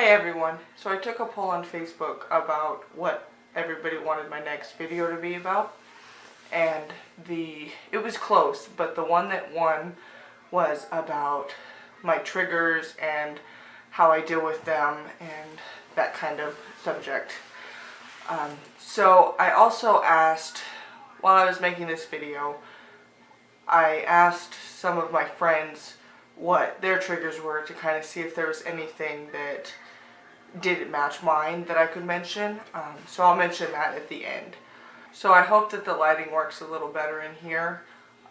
Hey everyone, so I took a poll on Facebook about what everybody wanted my next video to be about, and it was close, but the one that won was about my triggers and how I deal with them and that kind of subject. So I also asked, while I was making this video, I asked some of my friends what their triggers were to kind of see if there was anything that didn't match mine that I could mention. So I'll mention that at the end. So I hope that the lighting works a little better in here.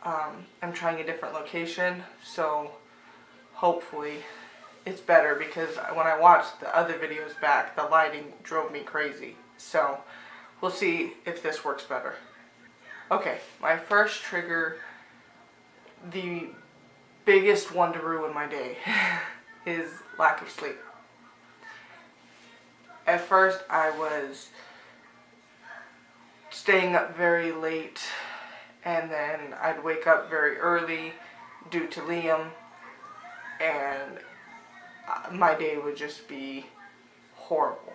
I'm trying a different location, so hopefully it's better, because when I watched the other videos back, the lighting drove me crazy. So we'll see if this works better. Okay, my first trigger, the biggest one to ruin my day, is lack of sleep. At first I was staying up very late, and then I'd wake up very early due to Liam, and my day would just be horrible.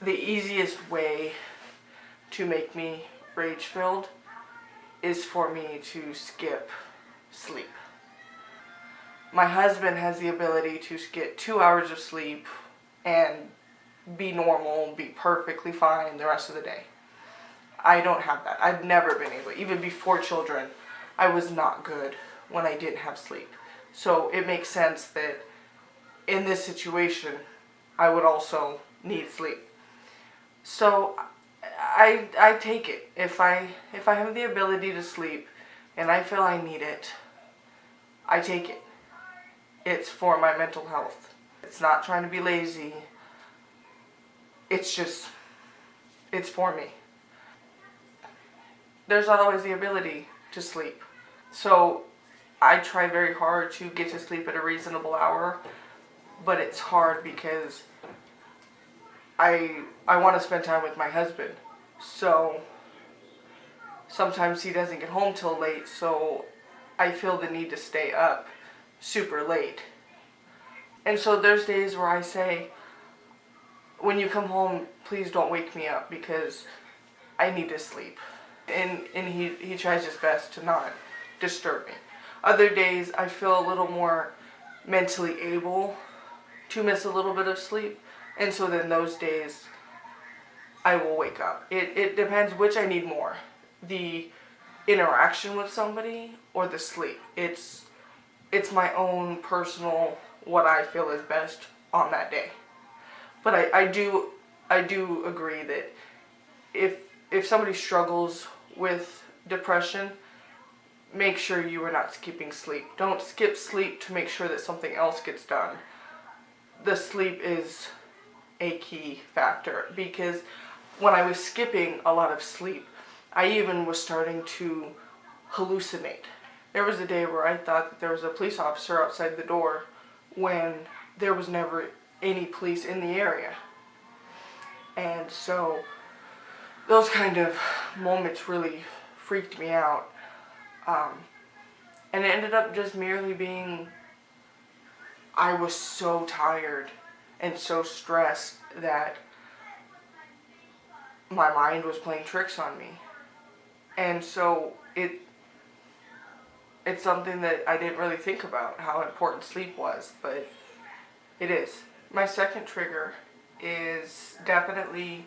The easiest way to make me rage-filled is for me to skip sleep. My husband has the ability to get 2 hours of sleep and be normal, be perfectly fine the rest of the day. I don't have that. I've never been able. Even before children, I was not good when I didn't have sleep. So it makes sense that in this situation, I would also need sleep. So I take it. If I have the ability to sleep and I feel I need it, I take it. It's for my mental health. It's not trying to be lazy. It's for me. There's not always the ability to sleep. So I try very hard to get to sleep at a reasonable hour, but it's hard because I want to spend time with my husband. So sometimes he doesn't get home till late, so I feel the need to stay up super late. And so there's days where I say, when you come home, please don't wake me up because I need to sleep. And he tries his best to not disturb me. Other days I feel a little more mentally able to miss a little bit of sleep, and so then those days I will wake up. It depends which I need more, the interaction with somebody or the sleep. It's my own personal, what I feel is best on that day. But I do agree that if somebody struggles with depression, make sure you are not skipping sleep. Don't skip sleep to make sure that something else gets done. The sleep is a key factor, because when I was skipping a lot of sleep, I even was starting to hallucinate. There was a day where I thought that there was a police officer outside the door when there was never any police in the area. And so those kind of moments really freaked me out. And it ended up just merely being, I was so tired and so stressed that my mind was playing tricks on me. And so it's something that I didn't really think about, how important sleep was, but it is. My second trigger is definitely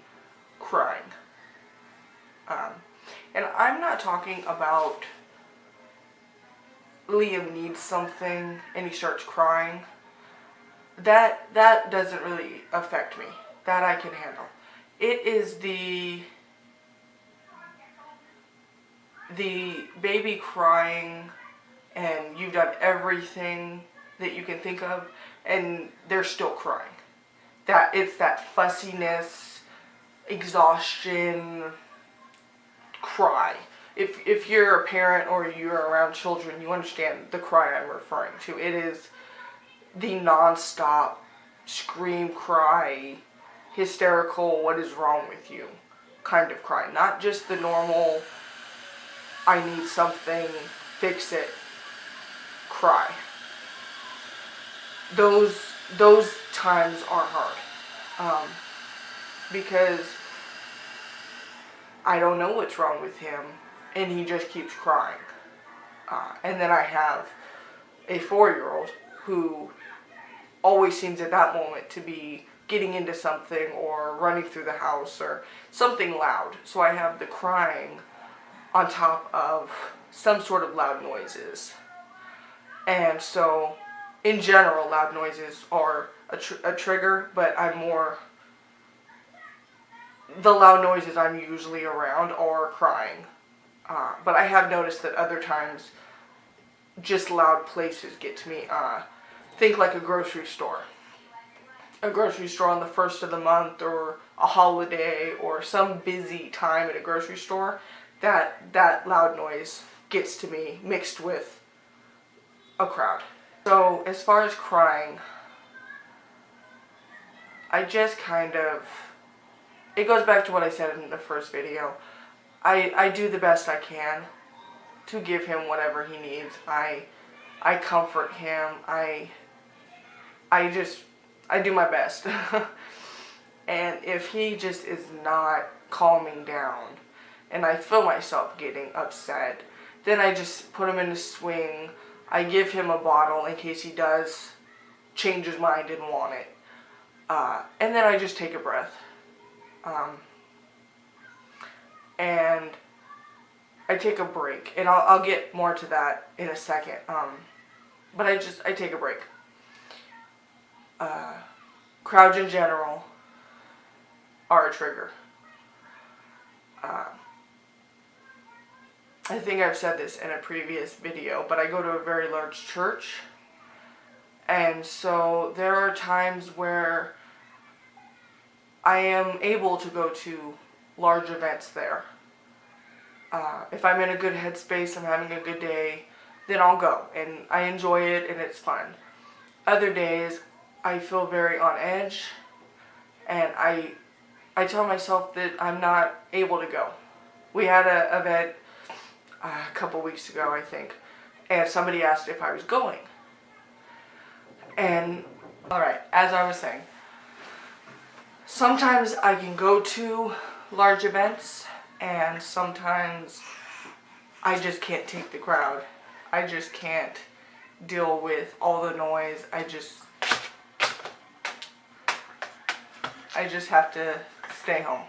crying. And I'm not talking about Liam needs something and he starts crying. That doesn't really affect me. That I can handle. It is the baby crying and you've done everything that you can think of and they're still crying. It's that fussiness, exhaustion cry. If you're a parent or you're around children, you understand the cry I'm referring to. It is the non-stop scream cry, hysterical, what is wrong with you kind of cry. Not just the normal, I need something, fix it cry. those times are hard, because I don't know what's wrong with him, and he just keeps crying. And then I have a 4-year-old who always seems at that moment to be getting into something or running through the house or something loud. So I have the crying on top of some sort of loud noises. And so, in general, loud noises are a trigger, but the loud noises I'm usually around are crying. But I have noticed that other times, just loud places get to me. Think like a grocery store. A grocery store on the 1st of the month, or a holiday, or some busy time at a grocery store. That loud noise gets to me mixed with a crowd. So as far as crying, I just it goes back to what I said in the first video. I do the best I can to give him whatever he needs. I comfort him. I do my best. And if he just is not calming down, and I feel myself getting upset, then I just put him in a swing. I give him a bottle in case he does change his mind and want it. And then I just take a breath. And I take a break. And I'll get more to that in a second. But I take a break. Crowds in general are a trigger. I think I've said this in a previous video, but I go to a very large church, and so there are times where I am able to go to large events there. If I'm in a good headspace, I'm having a good day, then I'll go, and I enjoy it, and it's fun. Other days, I feel very on edge, and I tell myself that I'm not able to go. We had an event a couple weeks ago, I think, and somebody asked if I was going. And, alright, as I was saying, sometimes I can go to large events, and sometimes I just can't take the crowd. I just can't deal with all the noise. I just have to stay home.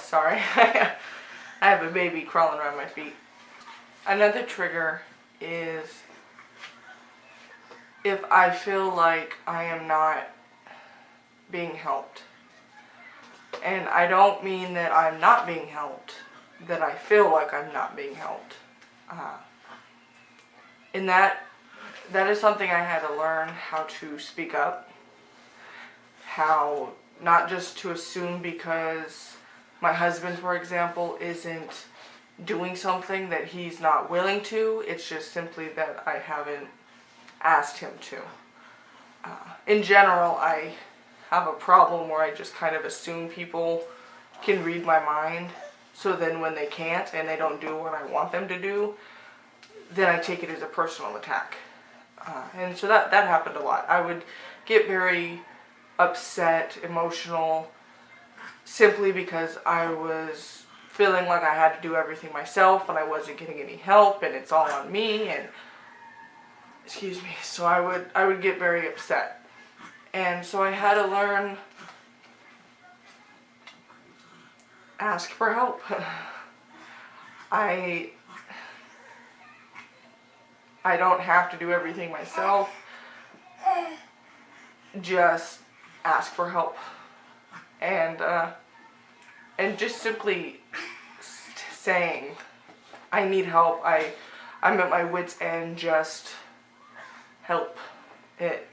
Sorry. I have a baby crawling around my feet. Another trigger is if I feel like I am not being helped. And I don't mean that I'm not being helped, that I feel like I'm not being helped. And that is something I had to learn how to speak up. How not just to assume because my husband, for example, isn't doing something that he's not willing to. It's just simply that I haven't asked him to. In general, I have a problem where I just kind of assume people can read my mind. So then when they can't and they don't do what I want them to do, then I take it as a personal attack. And so that happened a lot. I would get very upset, emotional, simply because I was feeling like I had to do everything myself and I wasn't getting any help and it's all on me, and excuse me, so I would get very upset. And so I had to learn, ask for help. I don't have to do everything myself. Just ask for help. And just simply saying, I need help, I'm at my wit's end, just help. It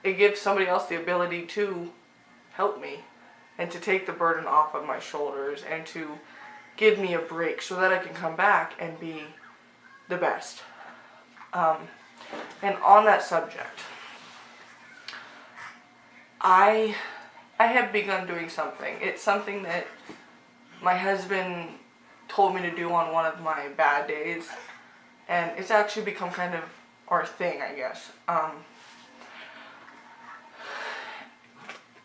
gives somebody else the ability to help me and to take the burden off of my shoulders and to give me a break so that I can come back and be the best. And on that subject, I have begun doing something. It's something that my husband told me to do on one of my bad days, and it's actually become kind of our thing, I guess.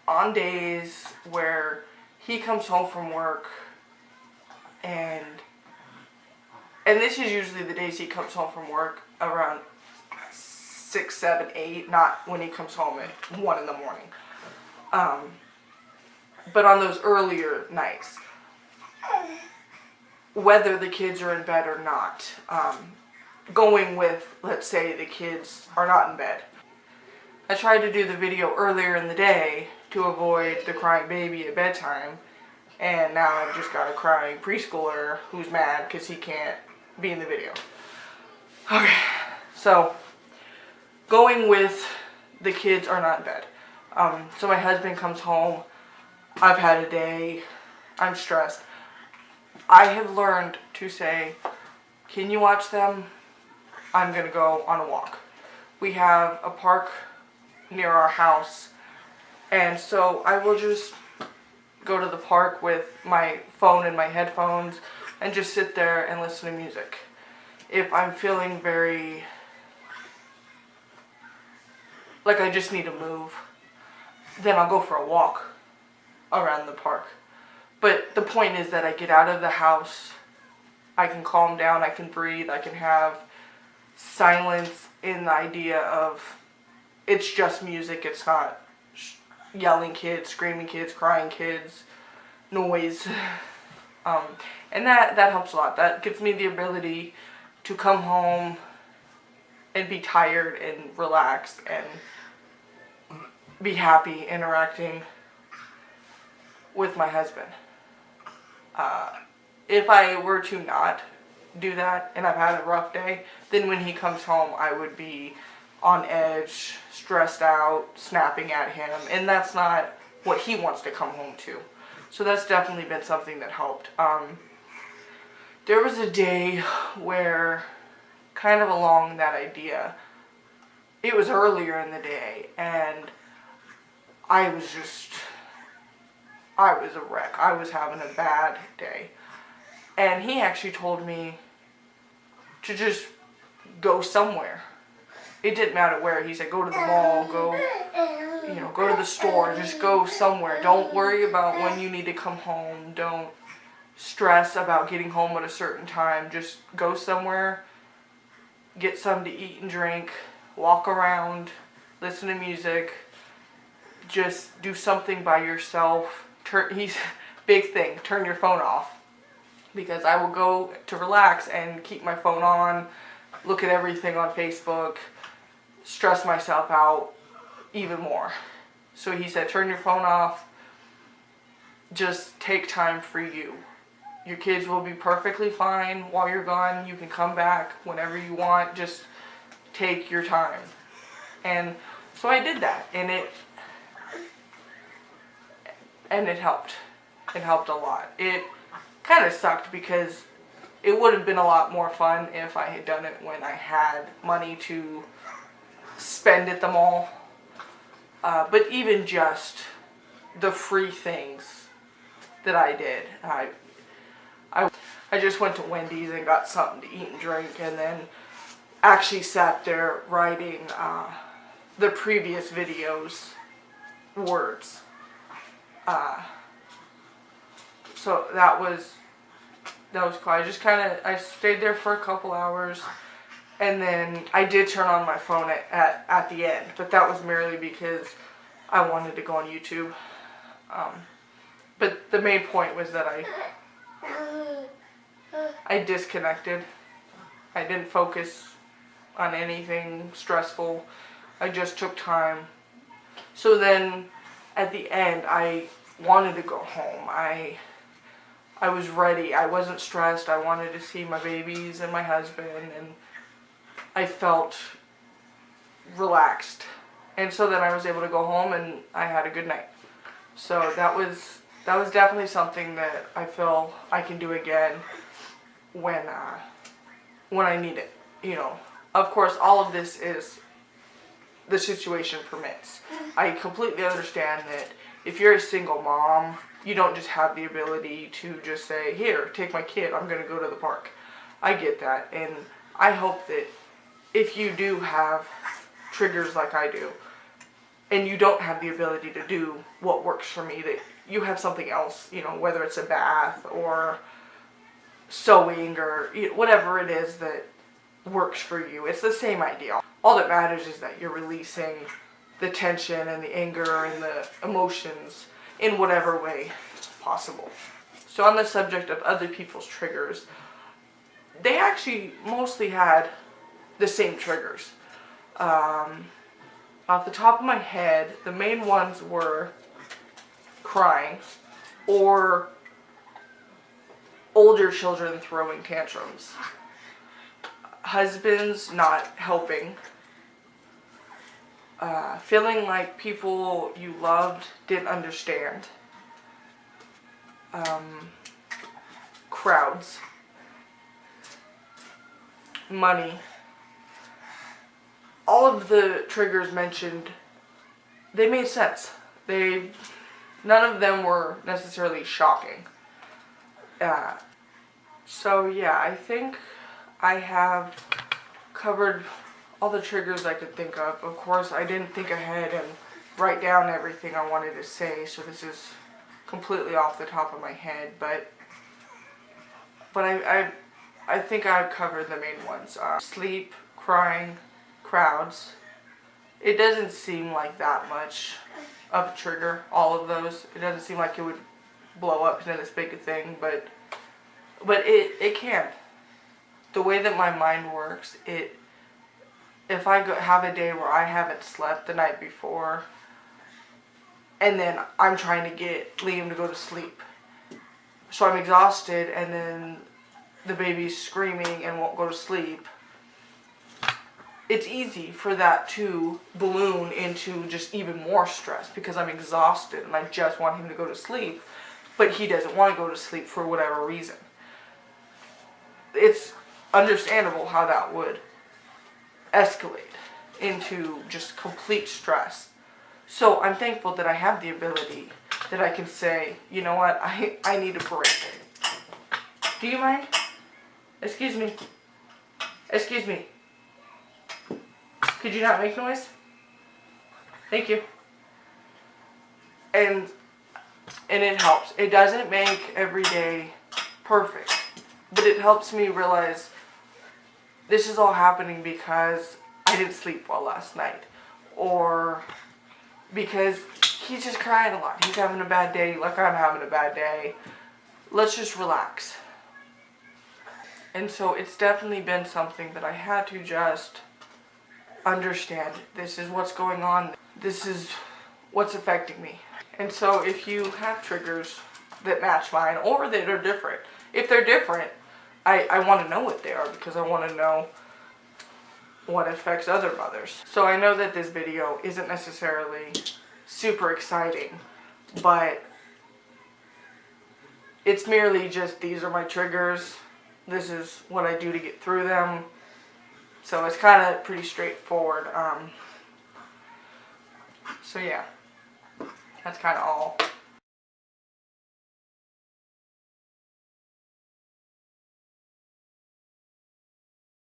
On days where he comes home from work, and this is usually the days he comes home from work around 6, 7, 8, not when he comes home at 1 in the morning. But on those earlier nights, whether the kids are in bed or not, going with, let's say the kids are not in bed. I tried to do the video earlier in the day to avoid the crying baby at bedtime, and now I've just got a crying preschooler who's mad because he can't be in the video. Okay, so going with the kids are not in bed. So my husband comes home, I've had a day, I'm stressed. I have learned to say, can you watch them? I'm going to go on a walk. We have a park near our house, and so I will just go to the park with my phone and my headphones and just sit there and listen to music. If I'm feeling very like I just need to move, then I'll go for a walk around the park. But the point is that I get out of the house, I can calm down, I can breathe, I can have silence in the idea of it's just music, it's not yelling kids, screaming kids, crying kids, noise. And that helps a lot. That gives me the ability to come home and be tired and relax and be happy interacting with my husband. If I were to not do that and I've had a rough day, then when he comes home I would be on edge, stressed out, snapping at him, and that's not what he wants to come home to. So that's definitely been something that helped. There was a day where, kind of along that idea, it was earlier in the day, and I was a wreck. I was having a bad day. And he actually told me to just go somewhere. It didn't matter where. He said, go to the mall, go to the store, just go somewhere. Don't worry about when you need to come home. Don't stress about getting home at a certain time. Just go somewhere, get something to eat and drink, walk around, listen to music, just do something by yourself. Big thing, turn your phone off. Because I will go to relax and keep my phone on, look at everything on Facebook, stress myself out even more. So he said, turn your phone off, just take time for you. Your kids will be perfectly fine while you're gone. You can come back whenever you want, just take your time. And so I did that, and it helped. It helped a lot. It kind of sucked because it would have been a lot more fun if I had done it when I had money to spend at the mall. But even just the free things that I did, I just went to Wendy's and got something to eat and drink, and then actually sat there writing the previous videos words. So that was cool. I stayed there for a couple hours, and then I did turn on my phone at the end, but that was merely because I wanted to go on YouTube. But the main point was that I disconnected. I didn't focus on anything stressful. I just took time. So then at the end, I wanted to go home. I was ready. I wasn't stressed. I wanted to see my babies and my husband, and I felt relaxed. And so then I was able to go home, and I had a good night. So that was definitely something that I feel I can do again when I need it. You know, of course, all of this is the situation permits. I completely understand that if you're a single mom, you don't just have the ability to just say, here, take my kid, I'm going to go to the park. I get that, and I hope that if you do have triggers like I do, and you don't have the ability to do what works for me, that you have something else, you know, whether it's a bath or sewing or whatever it is that works for you. It's the same idea. All that matters is that you're releasing the tension and the anger and the emotions in whatever way possible. So on the subject of other people's triggers, they actually mostly had the same triggers. Off the top of my head, the main ones were crying or older children throwing tantrums, husbands not helping, feeling like people you loved didn't understand, crowds, money. All of the triggers mentioned, they made sense. None of them were necessarily shocking. So yeah, I think I have covered all the triggers I could think of. Of course, I didn't think ahead and write down everything I wanted to say, so this is completely off the top of my head, but I think I've covered the main ones. Sleep, crying, crowds. It doesn't seem like that much of a trigger, all of those. It doesn't seem like it would blow up into this big thing, but it can. The way that my mind works, if I have a day where I haven't slept the night before, and then I'm trying to get Liam to go to sleep, so I'm exhausted, and then the baby's screaming and won't go to sleep, it's easy for that to balloon into just even more stress because I'm exhausted and I just want him to go to sleep, but he doesn't want to go to sleep for whatever reason. It's understandable how that would escalate into just complete stress. So I'm thankful that I have the ability that I can say, you know what, I need a break. Do you mind? Excuse me. Excuse me. Could you not make noise? Thank you. And it helps. It doesn't make every day perfect, but it helps me realize this is all happening because I didn't sleep well last night, or because he's just crying a lot. He's having a bad day like I'm having a bad day. Let's just relax. And so it's definitely been something that I had to just understand. This is what's going on. This is what's affecting me. And so if you have triggers that match mine or that are different, if they're different, I want to know what they are because I want to know what affects other mothers. So I know that this video isn't necessarily super exciting, but it's merely just these are my triggers. This is what I do to get through them. So it's kind of pretty straightforward. So yeah, that's kind of all